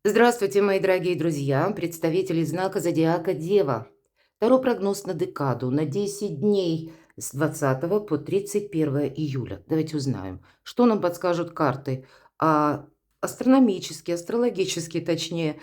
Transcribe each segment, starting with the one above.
Здравствуйте, мои дорогие друзья, представители знака зодиака Дева. Второй прогноз на декаду на 10 дней с 20 по 31 июля. Давайте узнаем, что нам подскажут карты. А астрономический, астрологический, точнее,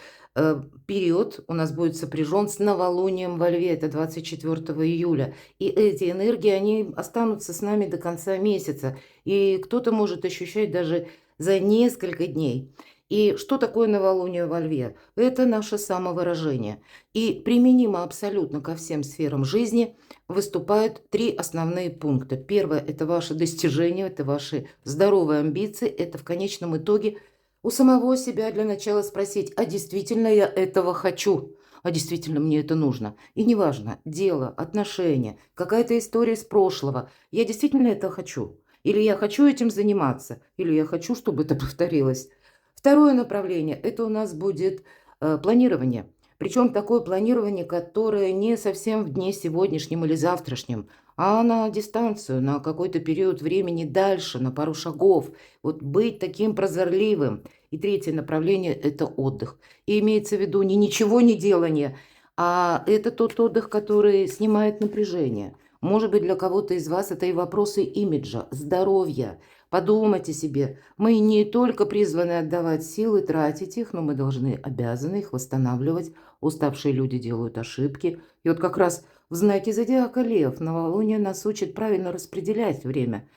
период у нас будет сопряжен с новолунием во Льве, это 24 июля. И эти энергии, они останутся с нами до конца месяца. И кто-то может ощущать даже за несколько дней. И что такое новолуние во Льве? Это наше самовыражение. И применимо абсолютно ко всем сферам жизни выступают три основные пункта. Первое– это ваши достижения, это ваши здоровые амбиции. Это в конечном итоге у самого себя для начала спросить, а действительно я этого хочу? А действительно мне это нужно? И неважно, дело, отношения, какая-то история из прошлого. Я действительно это хочу? Или я хочу этим заниматься? Или я хочу, чтобы это повторилось? Второе направление– это у нас будет планирование. Причем такое планирование, которое не совсем в дне сегодняшнем или завтрашнем, а на дистанцию, на какой-то период времени дальше, на пару шагов. Вот быть таким прозорливым. И третье направление– это отдых. И имеется в виду не ничего не делание, а это тот отдых, который снимает напряжение. Может быть, для кого-то из вас это и вопросы имиджа, здоровья. Подумайте себе, мы не только призваны отдавать силы, тратить их, но мы должны, обязаны их восстанавливать. Уставшие люди делают ошибки. И вот как раз в знаке зодиака Лев новолуние нас учит правильно распределять время.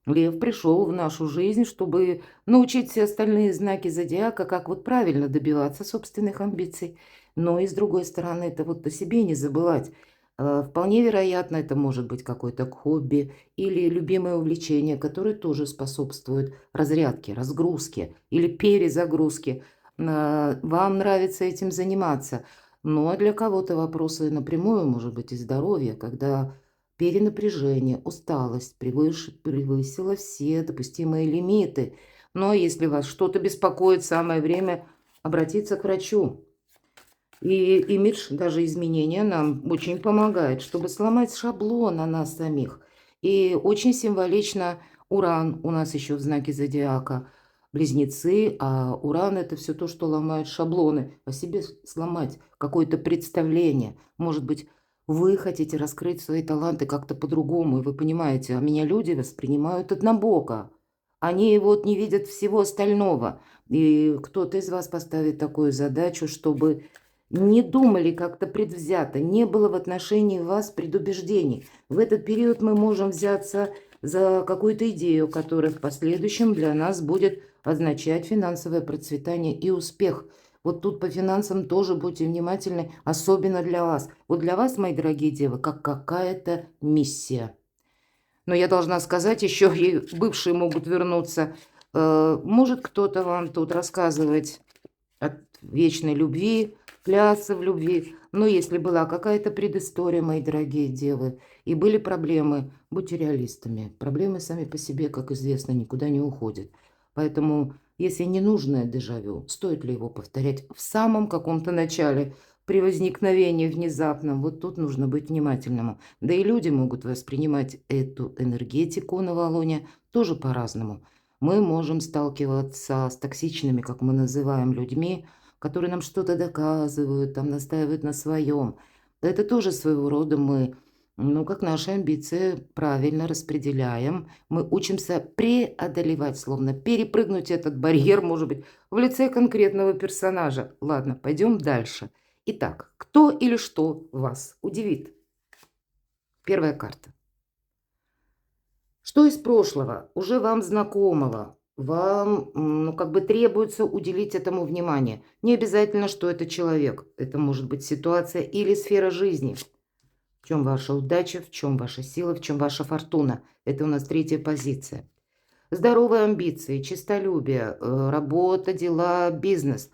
Лев пришел в нашу жизнь, чтобы научить все остальные знаки зодиака, как вот правильно добиваться собственных амбиций. Но и с другой стороны, это вот о себе не забывать. Вполне вероятно, это может быть какое-то хобби или любимое увлечение, которое тоже способствует разрядке, разгрузке или перезагрузке. Вам нравится этим заниматься, но для кого-то вопросы напрямую, может быть, и здоровье, когда перенапряжение, усталость превысила все допустимые лимиты. Но если вас что-то беспокоит, самое время обратиться к врачу. И имидж, даже изменения нам очень помогает, чтобы сломать шаблон на нас самих. И очень символично Уран у нас еще в знаке зодиака. Близнецы, а Уран– это все то, что ломает шаблоны, о себе сломать какое-то представление. Может быть, вы хотите раскрыть свои таланты как-то по-другому, и вы понимаете, а меня люди воспринимают однобоко. Они вот не видят всего остального. И кто-то из вас поставит такую задачу, чтобы не думали как-то предвзято, не было в отношении вас предубеждений. В этот период мы можем взяться за какую-то идею, которая в последующем для нас будет означать финансовое процветание и успех. Вот тут по финансам тоже будьте внимательны, особенно для вас. Вот для вас, мои дорогие девы, как какая-то миссия. Но я должна сказать, еще и бывшие могут вернуться. Может кто-то вам тут рассказывать от вечной любви, клясться в любви. Но если была какая-то предыстория, мои дорогие девы, и были проблемы, будьте реалистами. Проблемы сами по себе, как известно, никуда не уходят. Поэтому, если ненужное дежавю, стоит ли его повторять в самом каком-то начале, при возникновении внезапном, вот тут нужно быть внимательным. Да и люди могут воспринимать эту энергетику новолуния тоже по-разному. Мы можем сталкиваться с токсичными, как мы называем, людьми, которые нам что-то доказывают, там настаивают на своем. Это тоже своего рода мы, ну, как наши амбиции правильно распределяем. Мы учимся преодолевать, словно перепрыгнуть этот барьер, может быть, в лице конкретного персонажа. Ладно, пойдем дальше. Итак, кто или что вас удивит? Первая карта. Что из прошлого, уже вам знакомого, вам, ну, как бы требуется уделить этому внимание. Не обязательно, что это человек. Это может быть ситуация или сфера жизни. В чем ваша удача, в чем ваша сила, в чем ваша фортуна. Это у нас третья позиция. Здоровые амбиции, честолюбие, работа, дела, бизнес.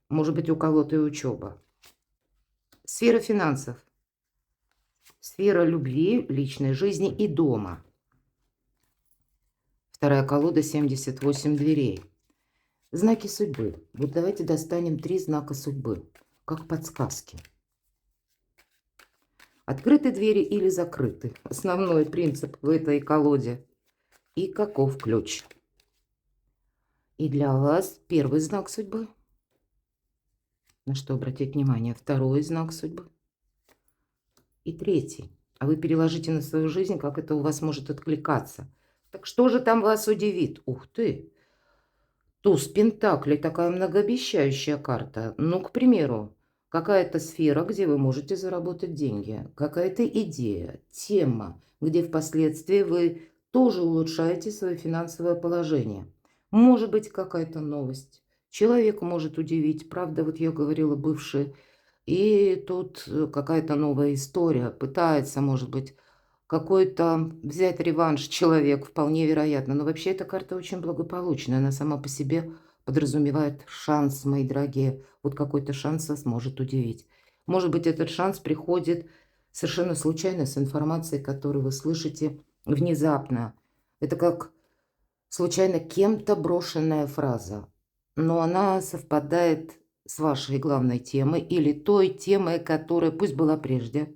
Может быть, у кого-то и учеба. Сфера финансов. Сфера любви, личной жизни и дома. Вторая колода 78 дверей. Знаки судьбы. Вот давайте достанем 3 знака судьбы, как подсказки. Открыты двери или закрыты? Основной принцип в этой колоде. И каков ключ? И для вас первый знак судьбы. На что обратить внимание? Второй знак судьбы и третий. А вы переложите на свою жизнь, как это у вас может откликаться. Так что же там вас удивит? Ух ты! Туз Пентаклей, такая многообещающая карта. Ну, к примеру, какая-то сфера, где вы можете заработать деньги, какая-то идея, тема, где впоследствии вы тоже улучшаете свое финансовое положение. Может быть, какая-то новость. Человек может удивить. Правда, вот я говорила, бывший. И тут какая-то новая история. Пытается, может быть, какой-то взять реванш человек, вполне вероятно. Но вообще эта карта очень благополучная. Она сама по себе подразумевает шанс, мои дорогие. Вот какой-то шанс вас может удивить. Может быть, этот шанс приходит совершенно случайно с информацией, которую вы слышите внезапно. Это как случайно кем-то брошенная фраза, но она совпадает с вашей главной темой или той темой, которая пусть была прежде,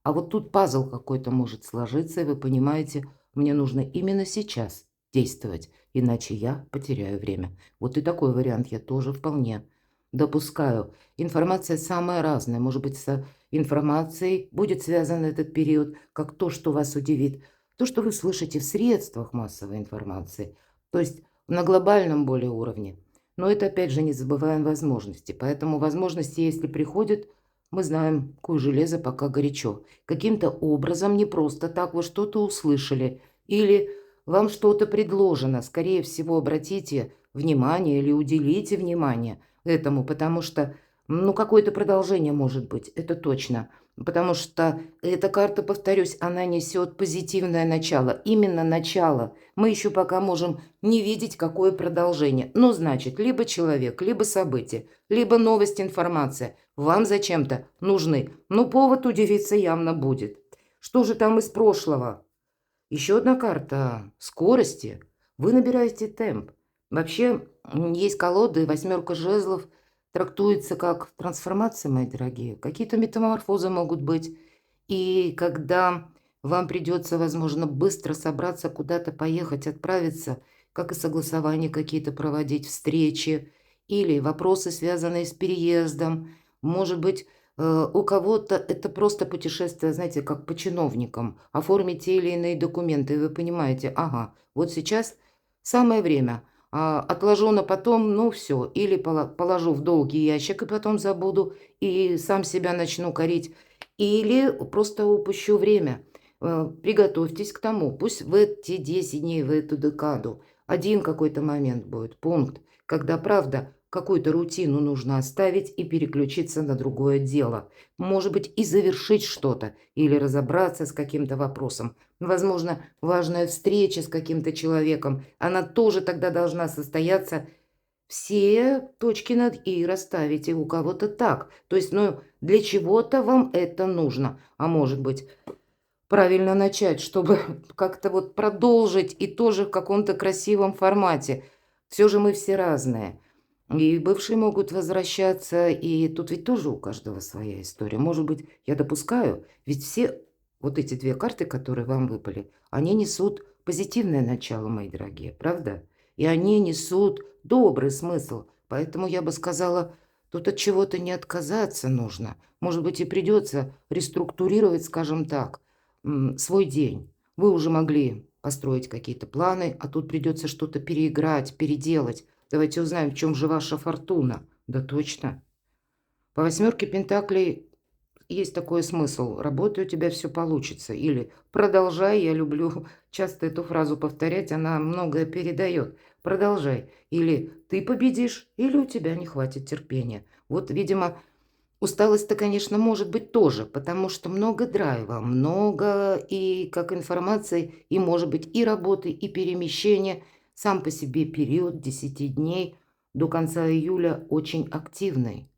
а вот тут пазл какой-то может сложиться, и вы понимаете, мне нужно именно сейчас действовать, иначе я потеряю время. Вот и такой вариант я тоже вполне допускаю. Информация самая разная. Может быть, с информацией будет связан этот период, как то, что вас удивит, то, что вы слышите в средствах массовой информации, то есть на глобальном более уровне. Но это, опять же, не забываем возможности. Поэтому возможности, если приходят, мы знаем, кое железо пока горячо. Каким-то образом, не просто так, вы что-то услышали или вам что-то предложено. Скорее всего, обратите внимание или уделите внимание этому, потому что, ну, какое-то продолжение может быть, это точно. Потому что эта карта, повторюсь, она несет позитивное начало. Именно начало. Мы еще пока можем не видеть, какое продолжение. Ну, значит, либо человек, либо событие, либо новость, информация вам зачем-то нужны. Ну, повод удивиться явно будет. Что же там из прошлого? Еще одна карта скорости. Вы набираете темп. Вообще, есть колоды, восьмерка жезлов трактуется как трансформация, мои дорогие. Какие-то метаморфозы могут быть. И когда вам придется, возможно, быстро собраться, куда-то поехать, отправиться, как и согласования какие-то проводить, встречи или вопросы, связанные с переездом. Может быть, у кого-то это просто путешествие, знаете, как по чиновникам. Оформить те или иные документы, и вы понимаете, ага, вот сейчас самое время. Отложу на потом, ну все. Или положу в долгий ящик и потом забуду, и сам себя начну корить. Или просто упущу время. Приготовьтесь к тому. Пусть в эти 10 дней, в эту декаду один какой-то момент будет, пункт, когда, правда, какую-то рутину нужно оставить и переключиться на другое дело. Может быть, и завершить что-то, или разобраться с каким-то вопросом. Возможно, важная встреча с каким-то человеком, она тоже тогда должна состояться. Все точки над «и» расставить, и у кого-то так. То есть, ну, для чего-то вам это нужно. А может быть, правильно начать, чтобы как-то вот продолжить и тоже в каком-то красивом формате. Все же мы все разные. И бывшие могут возвращаться, и тут ведь тоже у каждого своя история. Может быть, я допускаю, ведь все вот эти две карты, которые вам выпали, они несут позитивное начало, мои дорогие, правда? И они несут добрый смысл. Поэтому я бы сказала, тут от чего-то не отказаться нужно. Может быть, и придется реструктурировать, скажем так, свой день. Вы уже могли построить какие-то планы, а тут придется что-то переиграть, переделать. Давайте узнаем, в чем же ваша фортуна. Да точно. По восьмерке пентаклей есть такой смысл. Работай, у тебя все получится. Или продолжай. Я люблю часто эту фразу повторять. Она многое передает. Продолжай. Или ты победишь, или у тебя не хватит терпения. Вот, видимо, усталость-то, конечно, может быть тоже, потому что много драйва, много и как информации, и, может быть, и работы, и перемещения. Сам по себе период 10 дней до конца июля очень активный.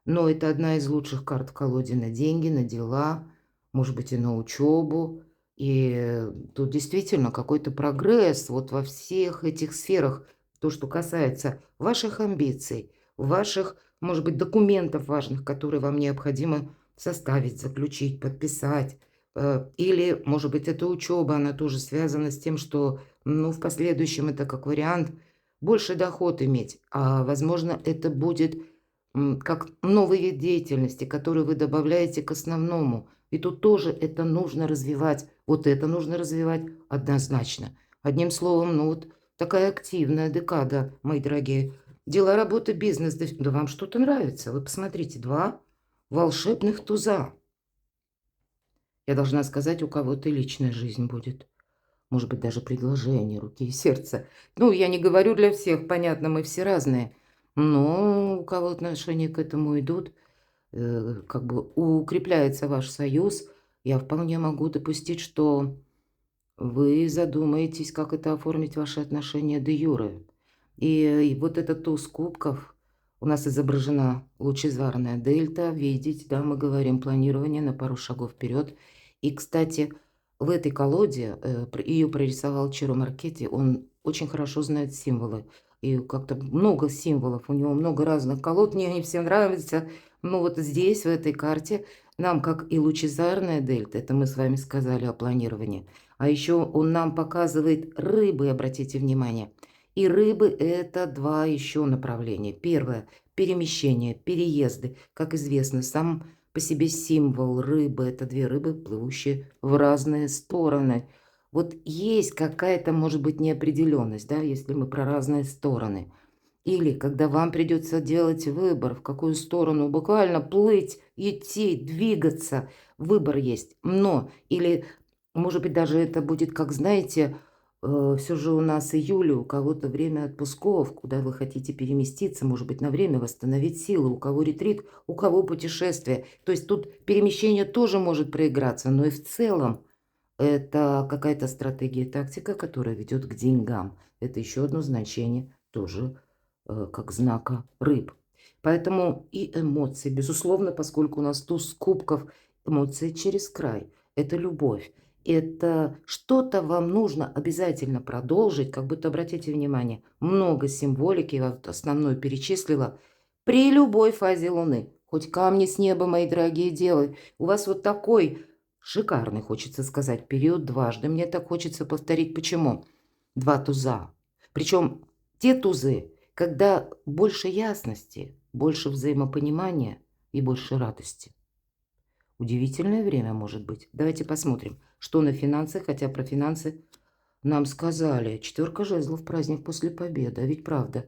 Но это одна из лучших карт в колоде на деньги, на дела, может быть, и на учебу. И тут действительно какой-то прогресс вот во всех этих сферах. То, что касается ваших амбиций, ваших, может быть, документов важных, которые вам необходимо составить, заключить, подписать. Или, может быть, эта учеба, она тоже связана с тем, что, ну, в последующем это как вариант больше доход иметь. А, возможно, это будет как новый вид деятельности, который вы добавляете к основному. И тут тоже это нужно развивать. Вот это нужно развивать однозначно. Одним словом, ну вот такая активная декада, мои дорогие. Дела, работа, бизнес. Да вам что-то нравится. Вы посмотрите, 2 волшебных туза. Я должна сказать, у кого-то личная жизнь будет. Может быть, даже предложение руки и сердца. Ну, я не говорю для всех, понятно, мы все разные. Но у кого отношения к этому идут, как бы укрепляется ваш союз, я вполне могу допустить, что вы задумаетесь, как это оформить ваши отношения де юре. И вот этот туз кубков, у нас изображена лучезарная дельта. Видите, да, мы говорим планирование на пару шагов вперед. И, кстати, в этой колоде ее прорисовал Чиро Маркетти. Он очень хорошо знает символы. И как-то много символов. У него много разных колод. Мне они все нравятся. Но вот здесь, в этой карте, нам, как и лучезарная дельта, это мы с вами сказали о планировании, а еще он нам показывает рыбы, обратите внимание. И рыбы – это 2 еще направления. Первое – перемещение, переезды. Как известно, сам по себе символ рыбы – это 2 рыбы, плывущие в разные стороны. Вот есть какая-то, может быть, неопределенность, да, если мы про разные стороны. Или когда вам придется делать выбор, в какую сторону буквально плыть, идти, двигаться, выбор есть. Но, или, может быть, даже это будет, как знаете, все же у нас июль, у кого-то время отпусков, куда вы хотите переместиться, может быть, на время восстановить силы, у кого ретрит, у кого путешествие. То есть тут перемещение тоже может проиграться, но и в целом это какая-то стратегия, тактика, которая ведет к деньгам. Это еще одно значение тоже как знака рыб. Поэтому и эмоции, безусловно, поскольку у нас туз кубков, эмоции через край. Это любовь. Это что-то вам нужно обязательно продолжить, как будто, обратите внимание, много символики, я вот основную перечислила, при любой фазе Луны. Хоть камни с неба, мои дорогие, делай. У вас вот такой шикарный, хочется сказать, период дважды. Мне так хочется повторить. Почему? 2 туза. Причем те тузы, когда больше ясности, больше взаимопонимания и больше радости. Удивительное время может быть. Давайте посмотрим, что на финансах, хотя про финансы нам сказали. 4 жезлов, праздник после победы. А ведь правда,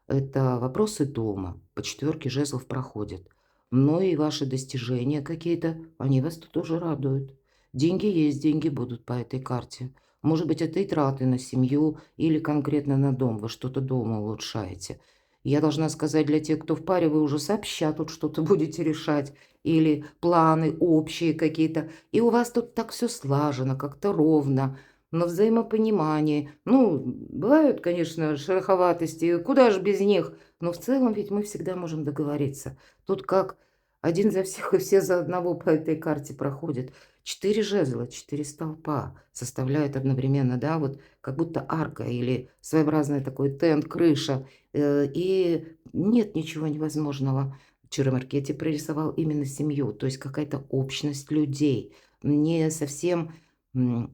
это вопросы дома. По 4 жезлов проходят. Но и ваши достижения какие-то, они вас тут тоже радуют. Деньги есть, деньги будут по этой карте. Может быть, это и траты на семью или конкретно на дом. Вы что-то дома улучшаете. Я должна сказать, для тех, кто в паре, вы уже сообща тут что-то будете решать. Или планы общие какие-то. И у вас тут так все слажено, как-то ровно, на взаимопонимании. Ну, бывают, конечно, шероховатости, куда же без них, но в целом ведь мы всегда можем договориться. Тут как один за всех и все за одного по этой карте проходят. 4 жезла, 4 столпа составляют одновременно, да, вот как будто арка или своеобразный такой тент, крыша. И нет ничего невозможного. Чиромаркетти прорисовал именно семью, то есть какая-то общность людей. Не совсем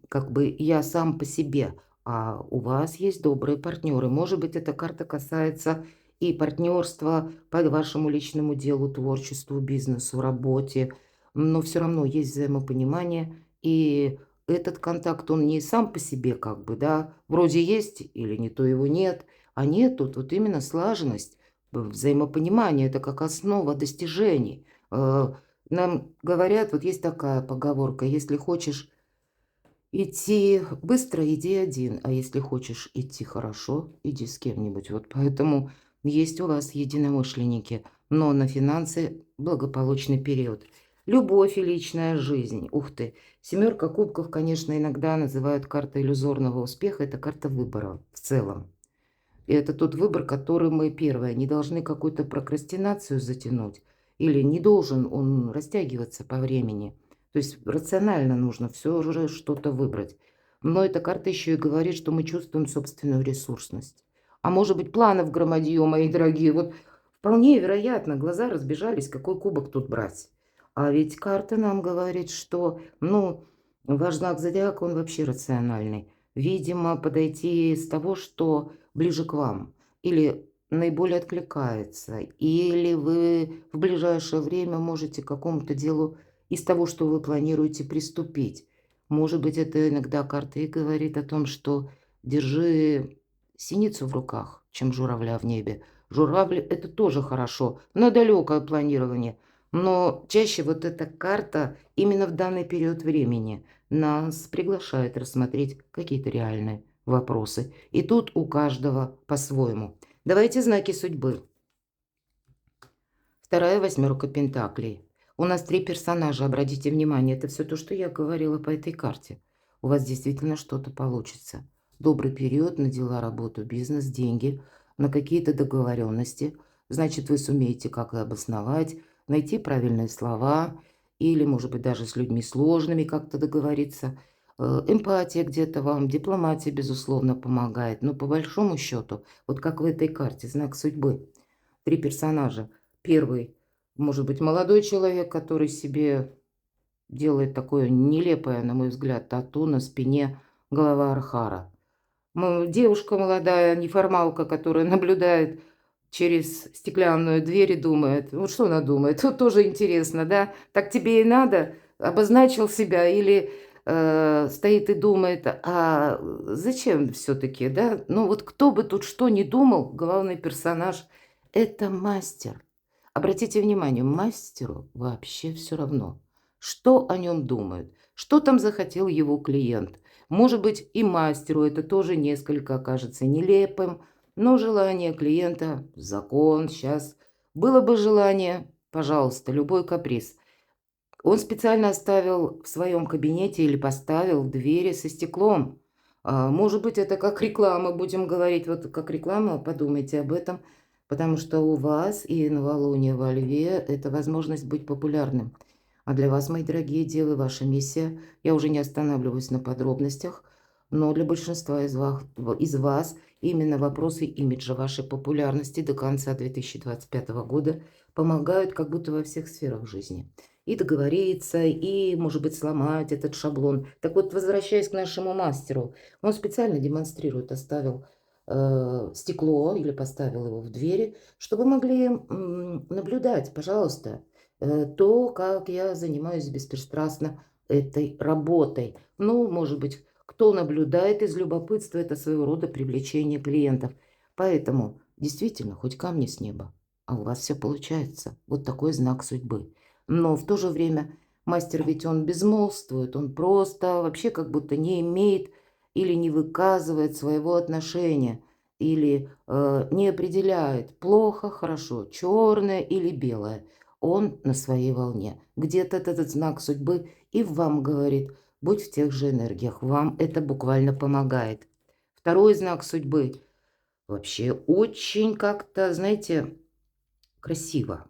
как бы я сам по себе, а у вас есть добрые партнеры. Может быть, эта карта касается и партнерства по вашему личному делу, творчеству, бизнесу, работе, но все равно есть взаимопонимание, и этот контакт, он не сам по себе как бы, да, вроде есть или не то его нет, а нет, тут вот именно слаженность, взаимопонимание, это как основа достижений. Нам говорят, вот есть такая поговорка, если хочешь идти быстро, иди один, а если хочешь идти хорошо, иди с кем-нибудь. Вот поэтому есть у вас единомышленники, но на финансы благополучный период. Любовь и личная жизнь. Ух ты. 7 кубков, конечно, иногда называют картой иллюзорного успеха. Это карта выбора в целом. И это тот выбор, который мы, первое, не должны какую-то прокрастинацию затянуть, или не должен он растягиваться по времени. То есть рационально нужно все же что-то выбрать. Но эта карта еще и говорит, что мы чувствуем собственную ресурсность. А может быть, планов громадье, мои дорогие. Вот вполне вероятно, глаза разбежались, какой кубок тут брать. А ведь карта нам говорит, что, ну, ваш знак зодиака, он вообще рациональный. Видимо, подойти с того, что ближе к вам. Или наиболее откликается? Или вы в ближайшее время можете к какому-то делу из того, что вы планируете, приступить? Может быть, это иногда карта и говорит о том, что держи синицу в руках, чем журавля в небе. Журавль– это тоже хорошо, на далекое планирование. Но чаще вот эта карта именно в данный период времени нас приглашает рассмотреть какие-то реальные вопросы. И тут у каждого по-своему. Давайте знаки судьбы. Вторая восьмерка пентаклей. У нас 3 персонажа, обратите внимание, это все то, что я говорила по этой карте. У вас действительно что-то получится. Добрый период на дела, работу, бизнес, деньги, на какие-то договоренности. Значит, вы сумеете как-то обосновать, найти правильные слова или, может быть, даже с людьми сложными как-то договориться. Эмпатия где-то вам, дипломатия, безусловно, помогает. Но по большому счету, вот как в этой карте, знак судьбы, 3 персонажа. Первый, может быть, молодой человек, который себе делает такое нелепое, на мой взгляд, тату на спине, голова архара. Девушка молодая, неформалка, которая наблюдает через стеклянную дверь и думает, вот что она думает, тут тоже интересно, да, так тебе и надо, обозначил себя или стоит и думает, а зачем все-таки, да, ну вот кто бы тут что ни думал, главный персонаж– это мастер. Обратите внимание, мастеру вообще все равно, что о нем думают, что там захотел его клиент. Может быть, и мастеру это тоже несколько кажется нелепым, но желание клиента– закон. Сейчас было бы желание, пожалуйста, любой каприз. Он специально оставил в своем кабинете или поставил двери со стеклом. Может быть, это как реклама, будем говорить, вот как реклама, подумайте об этом, потому что у вас и новолуние во Льве– это возможность быть популярным. А для вас, мои дорогие девы, ваша миссия, я уже не останавливаюсь на подробностях, но для большинства из вас именно вопросы имиджа вашей популярности до конца 2025 года помогают как будто во всех сферах жизни. И договориться, и, может быть, сломать этот шаблон. Так вот, возвращаясь к нашему мастеру, он специально демонстрирует, оставил стекло или поставил его в двери, чтобы могли наблюдать, пожалуйста, то, как я занимаюсь беспристрастно этой работой. Ну, может быть, кто наблюдает из любопытства, это своего рода привлечение клиентов. Поэтому, действительно, хоть камни с неба, а у вас все получается. Вот такой знак судьбы. Но в то же время мастер ведь он безмолвствует, он просто вообще как будто не имеет или не выказывает своего отношения, или не определяет плохо, хорошо, черное или белое. Он на своей волне. Где-то этот знак судьбы и вам говорит, будь в тех же энергиях, вам это буквально помогает. Второй знак судьбы вообще очень как-то, знаете, красиво.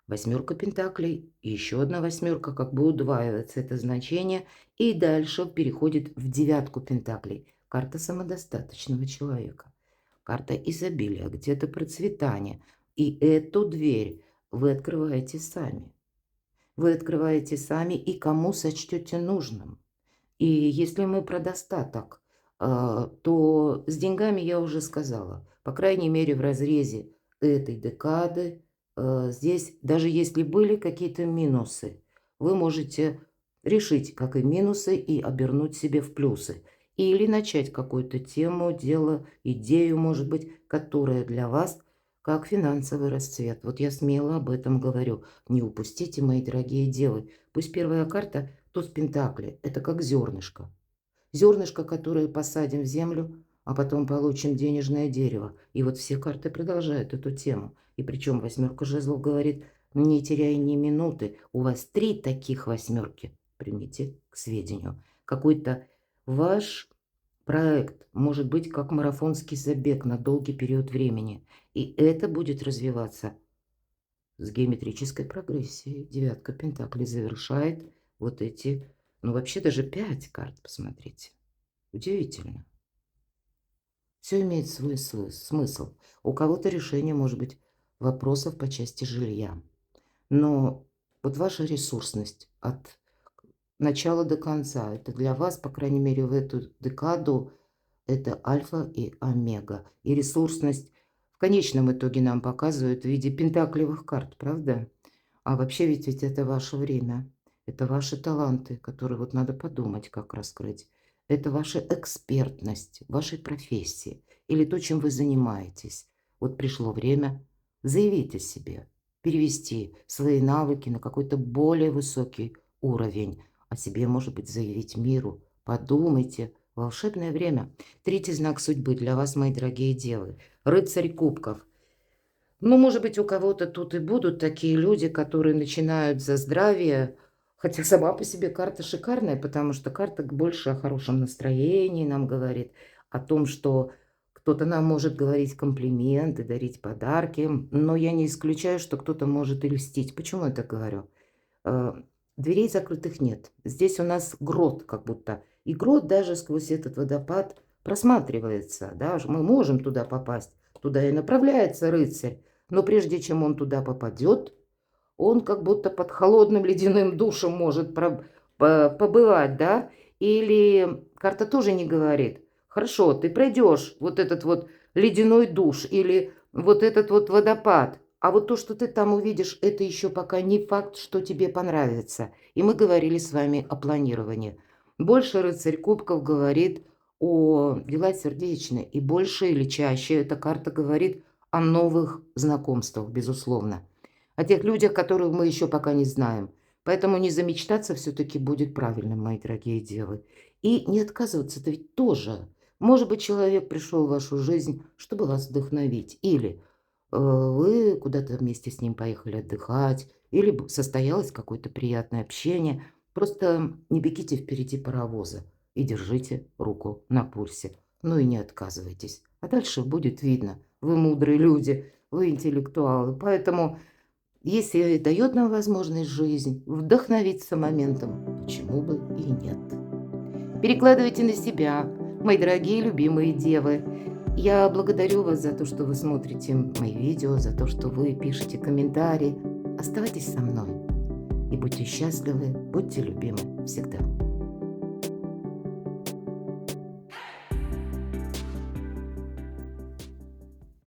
Восьмерка пентаклей, и еще одна восьмерка, как бы удваивается это значение, и дальше переходит в девятку пентаклей. Карта самодостаточного человека, карта изобилия, где-то процветания. И эту дверь вы открываете сами. Вы открываете сами и кому сочтете нужным. И если мы про достаток, то с деньгами я уже сказала. По крайней мере, в разрезе этой декады здесь, даже если были какие-то минусы, вы можете решить, как и минусы, и обернуть себе в плюсы. Или начать какую-то тему, дело, идею, может быть, которая для вас как финансовый расцвет. Вот я смело об этом говорю. Не упустите, мои дорогие девы. Пусть первая карта туз пентаклей– это как зернышко. Зернышко, которое посадим в землю, а потом получим денежное дерево. И вот все карты продолжают эту тему. И причем восьмерка жезлов говорит, не теряй ни минуты. У вас 3 таких восьмерки. Примите к сведению. Какой-то ваш проект может быть как марафонский забег на долгий период времени. И это будет развиваться с геометрической прогрессией. Девятка пентаклей завершает вот эти, ну вообще даже 5 карт, посмотрите. Удивительно. Все имеет свой смысл. У кого-то решение может быть вопросов по части жилья. Но вот ваша ресурсность от начала до конца, это для вас, по крайней мере, в эту декаду, это альфа и омега. И ресурсность в конечном итоге нам показывают в виде пентаклевых карт, правда? А вообще ведь это ваше время, это ваши таланты, которые вот надо подумать, как раскрыть. Это ваша экспертность в вашей профессии или то, чем вы занимаетесь. Вот пришло время заявить о себе, перевести свои навыки на какой-то более высокий уровень, о себе, может быть, заявить миру. Подумайте, волшебное время. Третий знак судьбы для вас, мои дорогие девы. Рыцарь кубков. Ну, может быть, у кого-то тут и будут такие люди, которые начинают за здравие, хотя сама по себе карта шикарная, потому что карта больше о хорошем настроении нам говорит, о том, что кто-то нам может говорить комплименты, дарить подарки, но я не исключаю, что кто-то может и льстить. Почему я так говорю? Э, Дверей закрытых нет. Здесь у нас грот как будто. И грот даже сквозь этот водопад просматривается. Да? Мы можем туда попасть. Туда и направляется рыцарь. Но прежде чем он туда попадет, он как будто под холодным ледяным душем может побывать, да? Или карта тоже не говорит: хорошо, ты пройдешь вот этот вот ледяной душ или вот этот вот водопад, а вот то, что ты там увидишь, это еще пока не факт, что тебе понравится. И мы говорили с вами о планировании. Больше рыцарь кубков говорит о делах сердечных, и больше или чаще эта карта говорит о новых знакомствах, безусловно. О тех людях, которых мы еще пока не знаем. Поэтому не замечтаться все-таки будет правильным, мои дорогие девы. И не отказываться-то ведь тоже. Может быть, человек пришел в вашу жизнь, чтобы вас вдохновить. Или вы куда-то вместе с ним поехали отдыхать, или состоялось какое-то приятное общение. Просто не бегите впереди паровоза и держите руку на пульсе. Ну и не отказывайтесь. А дальше будет видно. Вы мудрые люди, вы интеллектуалы. Поэтому, если дает нам возможность жизнь вдохновиться моментом, почему бы и нет? Перекладывайте на себя, мои дорогие любимые девы. Я благодарю вас за то, что вы смотрите мои видео, за то, что вы пишете комментарии. Оставайтесь со мной и будьте счастливы, будьте любимы всегда.